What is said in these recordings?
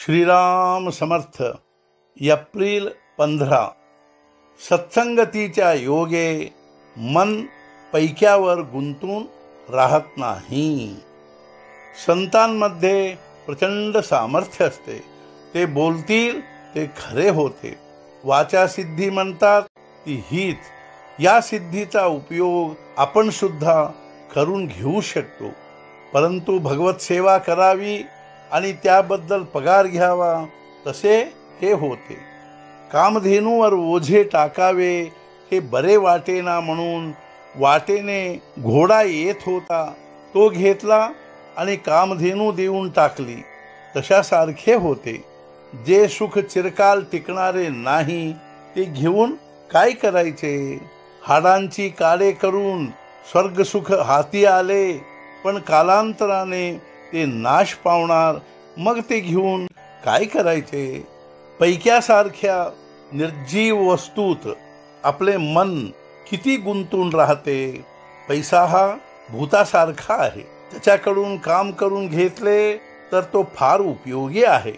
Shriram Samarth. April 15. सत्संगतीच्या योगे मन पैक्यावर गुंतून राहत नाही. संतांमध्ये प्रचंड सामर्थ्य असते. ते बोलतील ते खरे होते. वाचा सिद्धी म्हणतात ती हीच. या सिद्धीचा उपयोग आपण सुद्धा करून घेऊ शकतो. परंतु भगवत सेवा करावी आणि त्याबद्दल पगार घ्यावा तसे हे होते. कामधेनूवर ओझे टाकावे हे बरे वाटेना म्हणून वाटेने घोडा येत होता तो घेतला आणि कामधेनू देऊन टाकली. तशासारखे होते. जे सुख चिरकाल टिकणारे नाही ते घेऊन काय करायचे. हाडांची काडे करून स्वर्गसुख हाती आले पण कालांतराने ते नाश पावणार. मग ते घेऊन काय करायचे. पैक्यासारख्या निर्जीव वस्तूत आपले मन किती गुंतून राहते. पैसा हा भूतासारखा आहे. त्याच्याकडून काम करून घेतले तर तो फार उपयोगी आहे,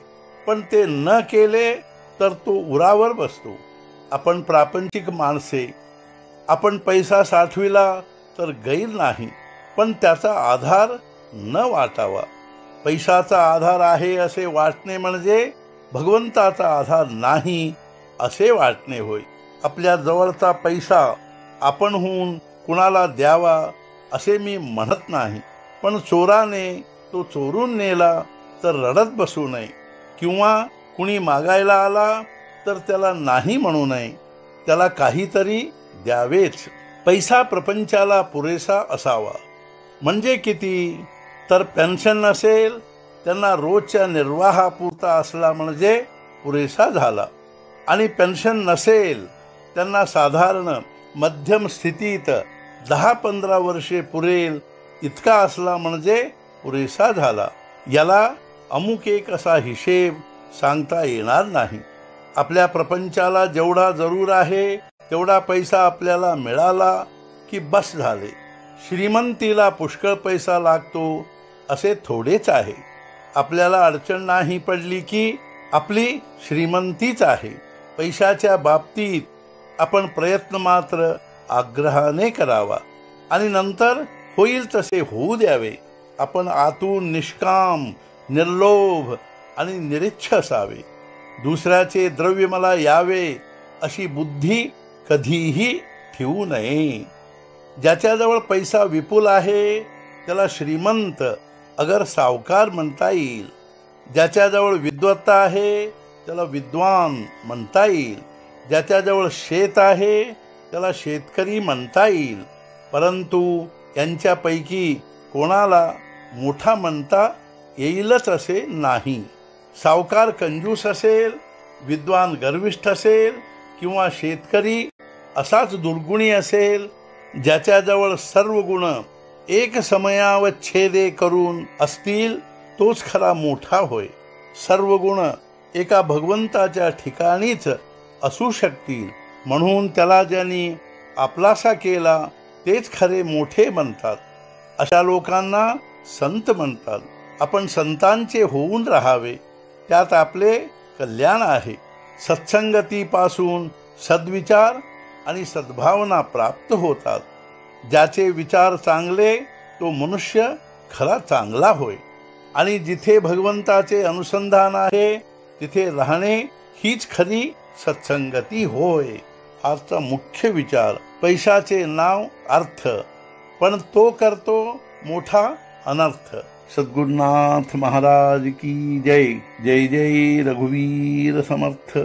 पण ते न केले तर तो उरावर बसतो. आपण प्रापंचिक माणसे. आपण पैसा साठविला तर गैर नाही, पण त्याचा आधार न वाटावा. पैशाचा आधार आहे असे वाटणे म्हणजे भगवंताचा आधार नाही असे वाटणे होय. आपल्या जवळचा पैसा आपणहून कुणाला द्यावा असे मी म्हणत नाही, पण चोराने तो चोरून नेला तर रडत बसू नये, किंवा कुणी मागायला आला तर त्याला नाही म्हणू नये. त्याला काहीतरी द्यावेच. पैसा प्रपंचाला पुरेसा असावा. म्हणजे किती तर पेन्शन नसेल त्यांना रोजच्या निर्वाहापुरता असला म्हणजे पुरेसा झाला, आणि पेन्शन नसेल त्यांना साधारण मध्यम स्थितीत 10-15 वर्षे पुरेल इतका असला म्हणजे पुरेसा झाला. याला अमुक एक असा हिशेब सांगता येणार नाही. आपल्या प्रपंचाला जेवढा जरूर आहे तेवढा पैसा आपल्याला मिळाला की बस झाले. श्रीमंतीला पुष्कळ पैसा लागतो असे थोडेच आहे. आपल्याला अडचण नाही पडली की आपली श्रीमंतीच आहे. पैशाच्या बाबतीत आपण प्रयत्न मात्र आग्रहाने करावा आणि नंतर होईल तसे होऊ द्यावे. आपण आतून निष्काम, निर्लोभ आणि निरीच्छ असावे. दुसऱ्याचे द्रव्य मला यावे अशी बुद्धी कधीही ठेवू नये. ज्याच्याजवळ पैसा विपुल आहे त्याला श्रीमंत अगर सावकार म्हणता येईल. ज्याच्याजवळ विद्वत्ता आहे त्याला विद्वान म्हणता येईल. ज्याच्याजवळ शेत आहे त्याला शेतकरी म्हणता येईल. परंतु यांच्यापैकी कोणाला मोठा म्हणता येईलच असे नाही. सावकार कंजूस असेल, विद्वान गर्विष्ठ असेल, किंवा शेतकरी असाच दुर्गुणी असेल. ज्याच्याजवळ सर्व गुण एक समयावच्छेदे करून असतील तोच खरा मोठा होय. सर्व गुण एका भगवंताच्या ठिकाणीच असू शकतील म्हणून त्याला ज्यांनी आपलासा केला तेच खरे मोठे म्हणतात. अशा लोकांना संत म्हणतात. आपण संतांचे होऊन राहावे, त्यात आपले कल्याण आहे. सत्संगतीपासून सद्विचार आणि सद्भावना प्राप्त होतात. ज्याचे विचार चांगले तो मनुष्य खरा चांगला होय. आणि जिथे भगवंताचे अनुसंधान आहे तिथे राहणे हीच खरी सत्संगती होय. आजचा मुख्य विचार. पैशाचे नाव अर्थ, पण तो करतो मोठा अनर्थ. सद्गुरुनाथ महाराज की जय. जय जय रघुवीर समर्थ.